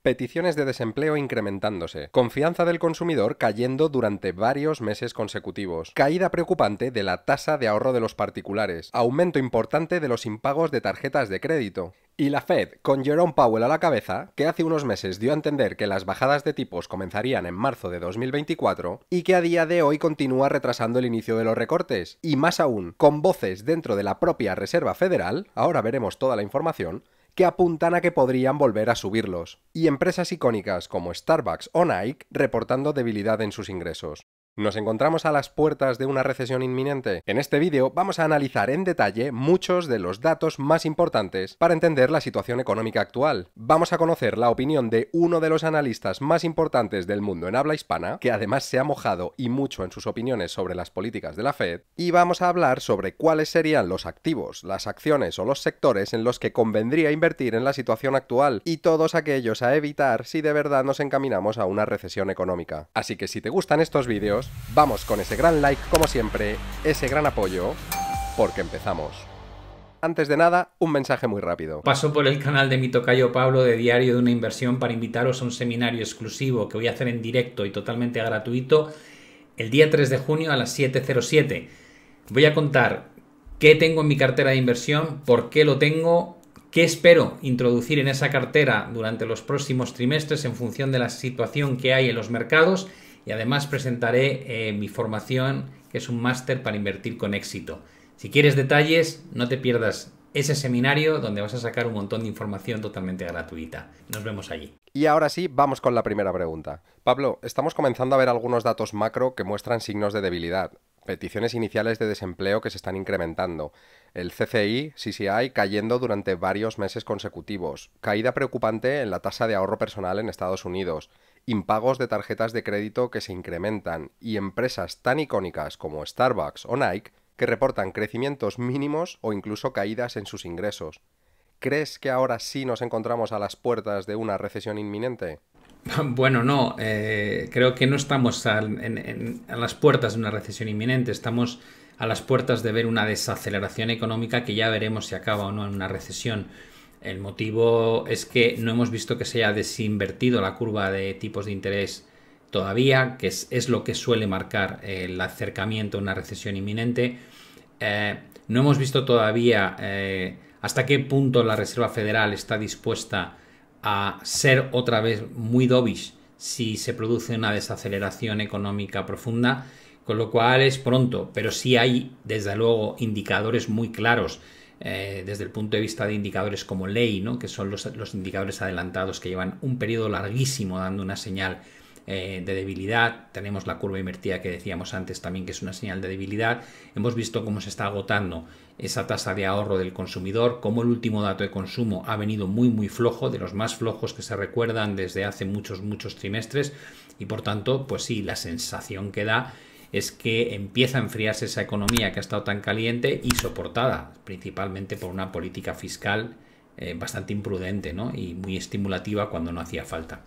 Peticiones de desempleo incrementándose, confianza del consumidor cayendo durante varios meses consecutivos, caída preocupante de la tasa de ahorro de los particulares, aumento importante de los impagos de tarjetas de crédito. Y la Fed, con Jerome Powell a la cabeza, que hace unos meses dio a entender que las bajadas de tipos comenzarían en marzo de 2024 y que a día de hoy continúa retrasando el inicio de los recortes, y más aún, con voces dentro de la propia Reserva Federal, ahora veremos toda la información, que apuntan a que podrían volver a subirlos, y empresas icónicas como Starbucks o Nike reportando debilidad en sus ingresos. ¿Nos encontramos a las puertas de una recesión inminente? En este vídeo vamos a analizar en detalle muchos de los datos más importantes para entender la situación económica actual. Vamos a conocer la opinión de uno de los analistas más importantes del mundo en habla hispana, que además se ha mojado y mucho en sus opiniones sobre las políticas de la Fed, y vamos a hablar sobre cuáles serían los activos, las acciones o los sectores en los que convendría invertir en la situación actual y todos aquellos a evitar si de verdad nos encaminamos a una recesión económica. Así que si te gustan estos vídeos, vamos con ese gran like como siempre, ese gran apoyo, porque empezamos. Antes de nada, un mensaje muy rápido. Paso por el canal de mi tocayo Pablo de Diario de una Inversión para invitaros a un seminario exclusivo que voy a hacer en directo y totalmente gratuito el día 3 de junio a las 7:07. Voy a contar qué tengo en mi cartera de inversión, por qué lo tengo, qué espero introducir en esa cartera durante los próximos trimestres en función de la situación que hay en los mercados. Y además presentaré mi formación, que es un máster para invertir con éxito. Si quieres detalles, no te pierdas ese seminario donde vas a sacar un montón de información totalmente gratuita. Nos vemos allí. Y ahora sí, vamos con la primera pregunta. Pablo, estamos comenzando a ver algunos datos macro que muestran signos de debilidad. Peticiones iniciales de desempleo que se están incrementando. El CCI, CCI cayendo durante varios meses consecutivos. Caída preocupante en la tasa de ahorro personal en Estados Unidos. Impagos de tarjetas de crédito que se incrementan. Y empresas tan icónicas como Starbucks o Nike que reportan crecimientos mínimos o incluso caídas en sus ingresos. ¿Crees que ahora sí nos encontramos a las puertas de una recesión inminente? Bueno, no, creo que no estamos a las puertas de una recesión inminente, estamos a las puertas de ver una desaceleración económica que ya veremos si acaba o no en una recesión. El motivo es que no hemos visto que se haya desinvertido la curva de tipos de interés todavía, que es lo que suele marcar el acercamiento a una recesión inminente. No hemos visto todavía hasta qué punto la Reserva Federal está dispuesta a ser otra vez muy dovish si se produce una desaceleración económica profunda, con lo cual es pronto, pero sí hay desde luego indicadores muy claros desde el punto de vista de indicadores como ley, ¿no? Que son los indicadores adelantados que llevan un periodo larguísimo dando una señal de debilidad. Tenemos la curva invertida que decíamos antes también, que es una señal de debilidad. Hemos visto cómo se está agotando esa tasa de ahorro del consumidor, cómo el último dato de consumo ha venido muy flojo, de los más flojos que se recuerdan desde hace muchos trimestres, y por tanto, pues sí, la sensación que da es que empieza a enfriarse esa economía que ha estado tan caliente y soportada principalmente por una política fiscal bastante imprudente, ¿no? Y muy estimulativa cuando no hacía falta.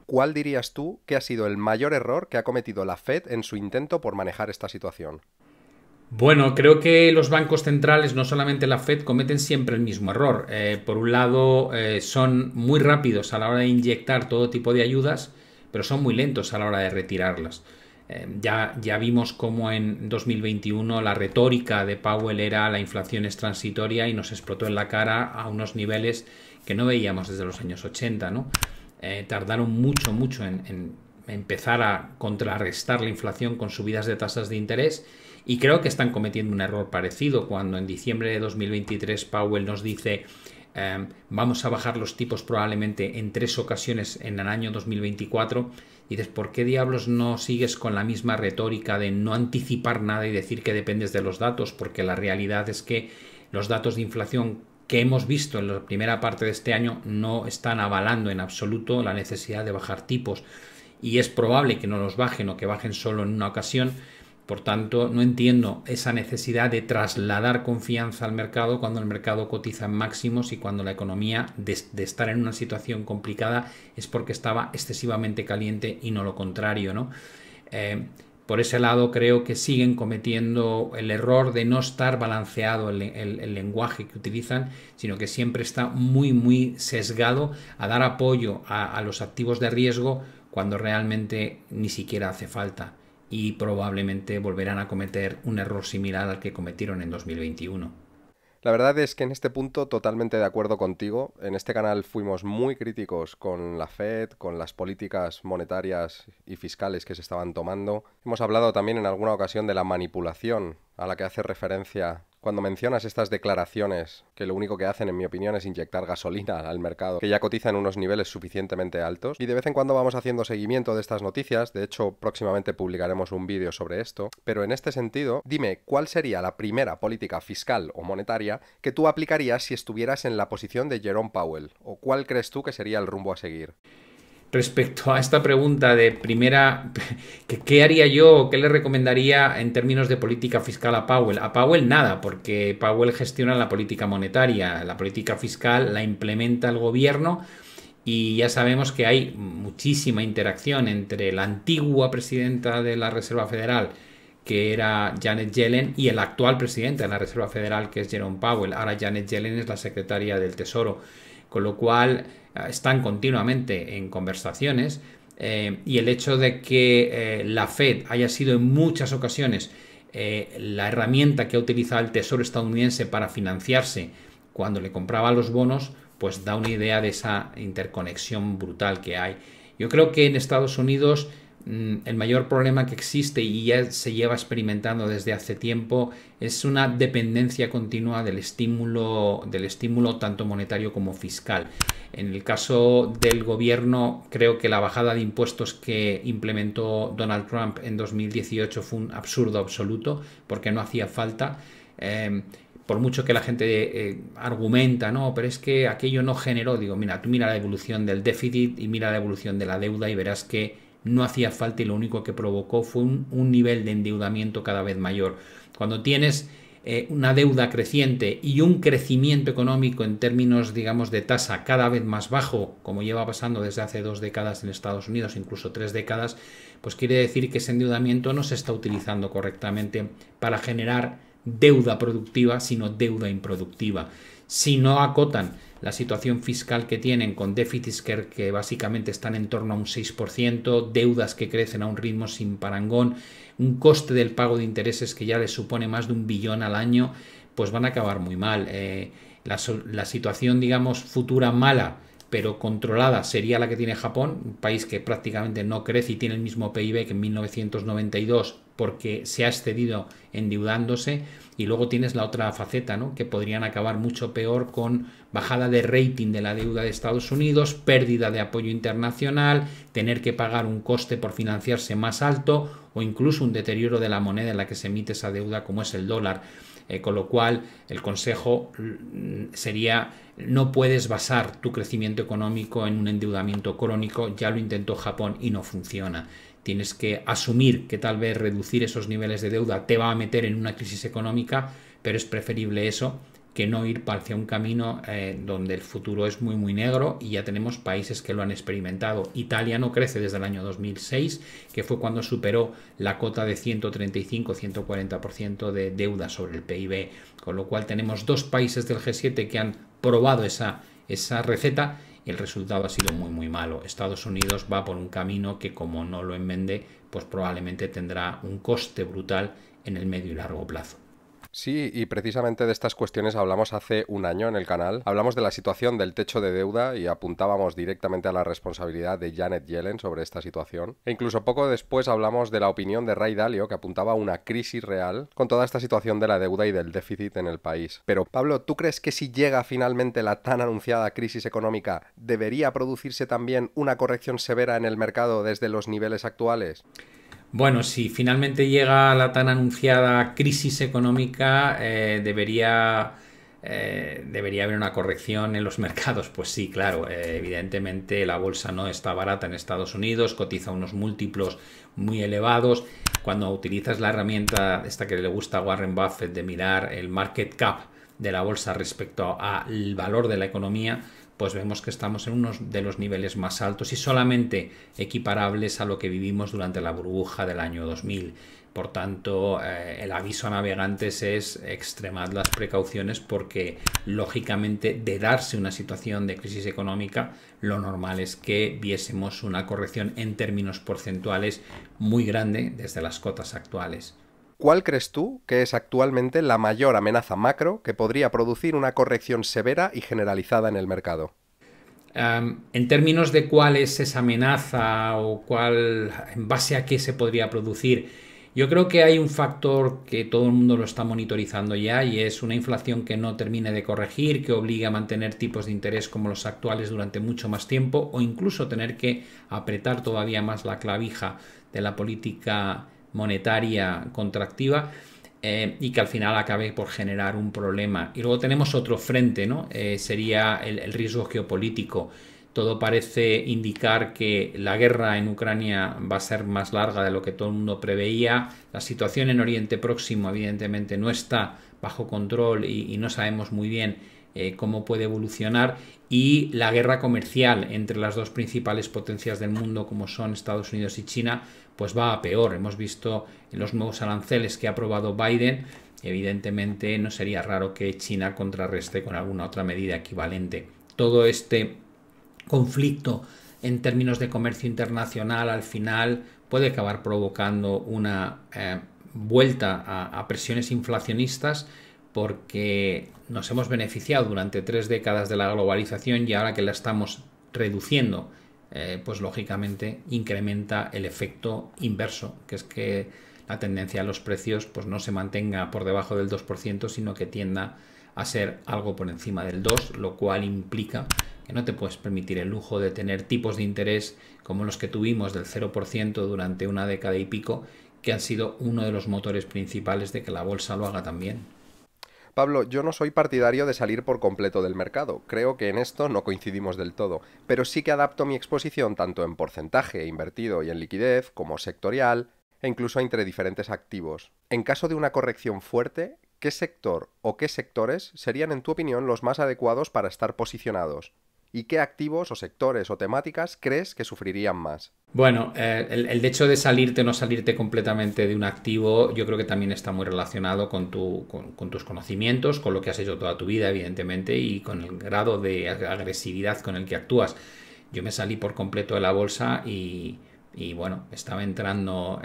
¿Cuál dirías tú que ha sido el mayor error que ha cometido la Fed en su intento por manejar esta situación? Bueno, creo que los bancos centrales, no solamente la Fed, cometen siempre el mismo error. Por un lado, son muy rápidos a la hora de inyectar todo tipo de ayudas, pero son muy lentos a la hora de retirarlas. Ya vimos cómo en 2021 la retórica de Powell era la inflación es transitoria y nos explotó en la cara a unos niveles que no veíamos desde los años 80, ¿no? Tardaron mucho en empezar a contrarrestar la inflación con subidas de tasas de interés, y creo que están cometiendo un error parecido cuando en diciembre de 2023 Powell nos dice vamos a bajar los tipos probablemente en 3 ocasiones en el año 2024. Y dices, ¿por qué diablos no sigues con la misma retórica de no anticipar nada y decir que dependes de los datos? Porque la realidad es que los datos de inflación que hemos visto en la primera parte de este año no están avalando en absoluto la necesidad de bajar tipos, y es probable que no los bajen o que bajen solo en una ocasión. Por tanto, no entiendo esa necesidad de trasladar confianza al mercado cuando el mercado cotiza en máximos y cuando la economía, de estar en una situación complicada, es porque estaba excesivamente caliente y no lo contrario, ¿no? Por ese lado creo que siguen cometiendo el error de no estar balanceado el lenguaje que utilizan, sino que siempre está muy sesgado a dar apoyo a los activos de riesgo cuando realmente ni siquiera hace falta, y probablemente volverán a cometer un error similar al que cometieron en 2021. La verdad es que en este punto totalmente de acuerdo contigo. En este canal fuimos muy críticos con la Fed, con las políticas monetarias y fiscales que se estaban tomando. Hemos hablado también en alguna ocasión de la manipulación a la que hace referencia cuando mencionas estas declaraciones, que lo único que hacen, en mi opinión, es inyectar gasolina al mercado, que ya cotiza en unos niveles suficientemente altos. Y de vez en cuando vamos haciendo seguimiento de estas noticias. De hecho, próximamente publicaremos un vídeo sobre esto. Pero en este sentido, dime, ¿cuál sería la primera política fiscal o monetaria que tú aplicarías si estuvieras en la posición de Jerome Powell? ¿O cuál crees tú que sería el rumbo a seguir? Respecto a esta pregunta de primera, ¿qué haría yo o qué le recomendaría en términos de política fiscal a Powell? A Powell nada, porque Powell gestiona la política monetaria, la política fiscal la implementa el gobierno, y ya sabemos que hay muchísima interacción entre la antigua presidenta de la Reserva Federal, que era Janet Yellen, y el actual presidente de la Reserva Federal, que es Jerome Powell. Ahora Janet Yellen es la secretaria del Tesoro, con lo cual están continuamente en conversaciones, y el hecho de que la Fed haya sido en muchas ocasiones la herramienta que ha utilizado el Tesoro estadounidense para financiarse cuando le compraba los bonos, pues da una idea de esa interconexión brutal que hay. Yo creo que en Estados Unidos el mayor problema que existe, y ya se lleva experimentando desde hace tiempo, es una dependencia continua del estímulo tanto monetario como fiscal. En el caso del gobierno, creo que la bajada de impuestos que implementó Donald Trump en 2018 fue un absurdo absoluto, porque no hacía falta. Por mucho que la gente argumenta, no, pero es que aquello no generó, digo, mira, tú mira la evolución del déficit y mira la evolución de la deuda y verás que no hacía falta, y lo único que provocó fue un nivel de endeudamiento cada vez mayor. Cuando tienes una deuda creciente y un crecimiento económico en términos, digamos, de tasa cada vez más bajo, como lleva pasando desde hace 2 décadas en Estados Unidos, incluso 3 décadas, pues quiere decir que ese endeudamiento no se está utilizando correctamente para generar deuda productiva, sino deuda improductiva. Si no acotan la situación fiscal que tienen, con déficits que básicamente están en torno a un 6%, deudas que crecen a un ritmo sin parangón, un coste del pago de intereses que ya les supone más de $1 billón al año, pues van a acabar muy mal. La situación, digamos, futura mala, pero controlada, sería la que tiene Japón, un país que prácticamente no crece y tiene el mismo PIB que en 1992 porque se ha excedido endeudándose. Y luego tienes la otra faceta, ¿no?, que podrían acabar mucho peor, con bajada de rating de la deuda de Estados Unidos, pérdida de apoyo internacional, tener que pagar un coste por financiarse más alto, o incluso un deterioro de la moneda en la que se emite esa deuda, como es el dólar. Con lo cual el consejo sería: no puedes basar tu crecimiento económico en un endeudamiento crónico. Ya lo intentó Japón y no funciona. Tienes que asumir que tal vez reducir esos niveles de deuda te va a meter en una crisis económica, pero es preferible eso que no ir hacia un camino donde el futuro es muy negro, y ya tenemos países que lo han experimentado. Italia no crece desde el año 2006, que fue cuando superó la cota de 135-140% de deuda sobre el PIB, con lo cual tenemos 2 países del G7 que han probado esa receta, y el resultado ha sido muy malo. Estados Unidos va por un camino que, como no lo enmende, pues probablemente tendrá un coste brutal en el medio y largo plazo. Sí, y precisamente de estas cuestiones hablamos hace un año en el canal. Hablamos de la situación del techo de deuda y apuntábamos directamente a la responsabilidad de Janet Yellen sobre esta situación. E incluso poco después hablamos de la opinión de Ray Dalio, que apuntaba a una crisis real con toda esta situación de la deuda y del déficit en el país. Pero, Pablo, ¿tú crees que si llega finalmente la tan anunciada crisis económica, debería producirse también una corrección severa en el mercado desde los niveles actuales? Bueno, si finalmente llega la tan anunciada crisis económica, debería haber una corrección en los mercados. Pues sí, claro, evidentemente la bolsa no está barata en Estados Unidos, cotiza unos múltiplos muy elevados. Cuando utilizas la herramienta esta que le gusta a Warren Buffett de mirar el market cap de la bolsa respecto al valor de la economía, pues vemos que estamos en uno de los niveles más altos y solamente equiparables a lo que vivimos durante la burbuja del año 2000. Por tanto, el aviso a navegantes es extremad las precauciones porque, lógicamente, de darse una situación de crisis económica, lo normal es que viésemos una corrección en términos porcentuales muy grande desde las cotas actuales. ¿Cuál crees tú que es actualmente la mayor amenaza macro que podría producir una corrección severa y generalizada en el mercado? En términos de cuál es esa amenaza o cuál, en base a qué se podría producir, yo creo que hay un factor que todo el mundo lo está monitorizando ya y es una inflación que no termine de corregir, que obliga a mantener tipos de interés como los actuales durante mucho más tiempo o incluso tener que apretar todavía más la clavija de la política monetaria contractiva. Y que al final acabe por generar un problema. Y luego tenemos otro frente, ¿no? Sería el riesgo geopolítico. Todo parece indicar que la guerra en Ucrania va a ser más larga de lo que todo el mundo preveía. La situación en Oriente Próximo, evidentemente, no está bajo control y no sabemos muy bien cómo puede evolucionar. Y la guerra comercial entre las dos principales potencias del mundo, como son Estados Unidos y China, pues va a peor. Hemos visto en los nuevos aranceles que ha aprobado Biden. Evidentemente no sería raro que China contrarreste con alguna otra medida equivalente. Todo este conflicto en términos de comercio internacional al final puede acabar provocando una vuelta a presiones inflacionistas porque nos hemos beneficiado durante 3 décadas de la globalización y ahora que la estamos reduciendo, pues lógicamente incrementa el efecto inverso, que es que la tendencia a los precios pues no se mantenga por debajo del 2%, sino que tienda a ser algo por encima del 2%, lo cual implica que no te puedes permitir el lujo de tener tipos de interés como los que tuvimos del 0% durante una década y pico, que han sido uno de los motores principales de que la bolsa lo haga también. Pablo, yo no soy partidario de salir por completo del mercado. Creo que en esto no coincidimos del todo, pero sí que adapto mi exposición tanto en porcentaje invertido y en liquidez, como sectorial, e incluso entre diferentes activos. En caso de una corrección fuerte, ¿qué sector o qué sectores serían, en tu opinión, los más adecuados para estar posicionados? ¿Y qué activos o sectores o temáticas crees que sufrirían más? Bueno, el hecho de salirte o no salirte completamente de un activo, yo creo que también está muy relacionado con tus conocimientos, con lo que has hecho toda tu vida, evidentemente, y con el grado de agresividad con el que actúas. Yo me salí por completo de la bolsa y bueno, estaba entrando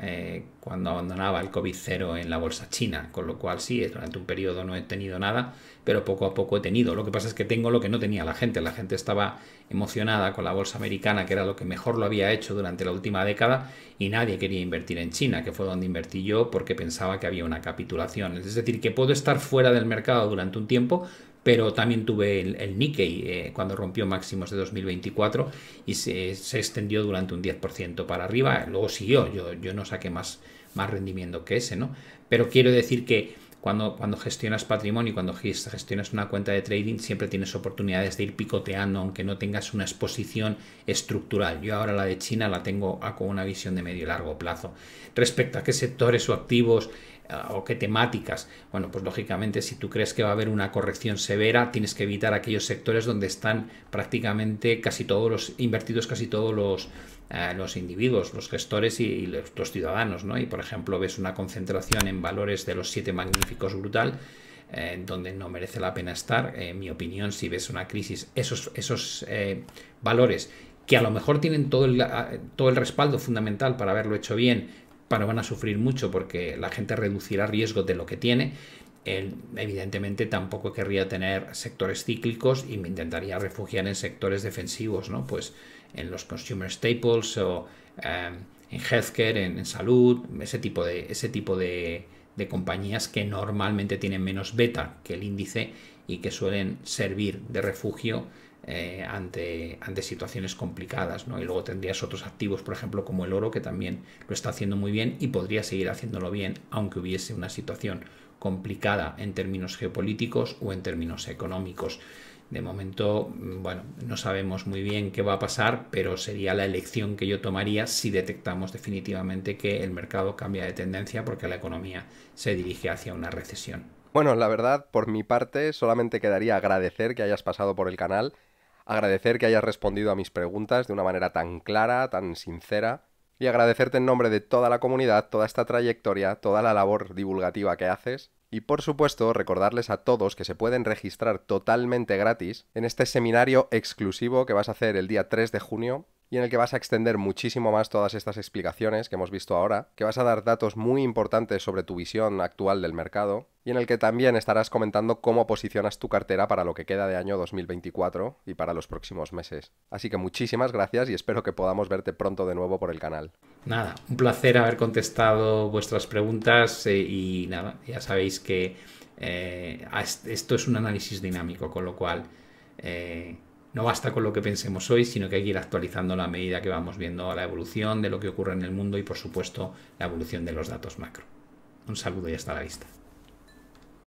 cuando abandonaba el COVID cero en la bolsa china, con lo cual sí, durante un periodo no he tenido nada, pero poco a poco he tenido. Lo que pasa es que tengo lo que no tenía la gente. La gente estaba emocionada con la bolsa americana, que era lo que mejor lo había hecho durante la última década, y nadie quería invertir en China, que fue donde invertí yo porque pensaba que había una capitulación. Es decir, que puedo estar fuera del mercado durante un tiempo, pero también tuve el Nikkei cuando rompió máximos de 2024 y se extendió durante un 10% para arriba, luego siguió, yo no saqué más rendimiento que ese, ¿no? Pero quiero decir que cuando gestionas patrimonio y cuando gestionas una cuenta de trading siempre tienes oportunidades de ir picoteando aunque no tengas una exposición estructural. Yo ahora la de China la tengo con una visión de medio y largo plazo. Respecto a qué sectores o activos o qué temáticas, bueno, pues lógicamente si tú crees que va a haber una corrección severa tienes que evitar aquellos sectores donde están prácticamente casi todos los invertidos, casi todos los individuos, los gestores y los ciudadanos, ¿no? Y por ejemplo ves una concentración en valores de los 7 magníficos brutal, donde no merece la pena estar. En mi opinión, si ves una crisis, esos valores que a lo mejor tienen todo el respaldo fundamental para haberlo hecho bien, pero van a sufrir mucho porque la gente reducirá riesgo de lo que tiene. Evidentemente tampoco querría tener sectores cíclicos y me intentaría refugiar en sectores defensivos, ¿no? Pues en los consumer staples o en healthcare, en salud, ese tipo de compañías que normalmente tienen menos beta que el índice y que suelen servir de refugio ante situaciones complicadas, ¿no? Y luego tendrías otros activos, por ejemplo, como el oro, que también lo está haciendo muy bien y podría seguir haciéndolo bien, aunque hubiese una situación complicada en términos geopolíticos o en términos económicos. De momento, bueno, no sabemos muy bien qué va a pasar, pero sería la elección que yo tomaría si detectamos definitivamente que el mercado cambia de tendencia porque la economía se dirige hacia una recesión. Bueno, la verdad, por mi parte, solamente quedaría agradecer que hayas pasado por el canal. Agradecer que hayas respondido a mis preguntas de una manera tan clara, tan sincera, y agradecerte en nombre de toda la comunidad, toda esta trayectoria, toda la labor divulgativa que haces. Y por supuesto, recordarles a todos que se pueden registrar totalmente gratis en este seminario exclusivo que vas a hacer el día 3 de junio y en el que vas a extender muchísimo más todas estas explicaciones que hemos visto ahora, que vas a dar datos muy importantes sobre tu visión actual del mercado y en el que también estarás comentando cómo posicionas tu cartera para lo que queda de año 2024 y para los próximos meses. Así que muchísimas gracias y espero que podamos verte pronto de nuevo por el canal. Nada, un placer haber contestado vuestras preguntas y nada, ya sabéis que esto es un análisis dinámico, con lo cual no basta con lo que pensemos hoy, sino que hay que ir actualizándolo a medida que vamos viendo la evolución de lo que ocurre en el mundo y, por supuesto, la evolución de los datos macro. Un saludo y hasta la vista.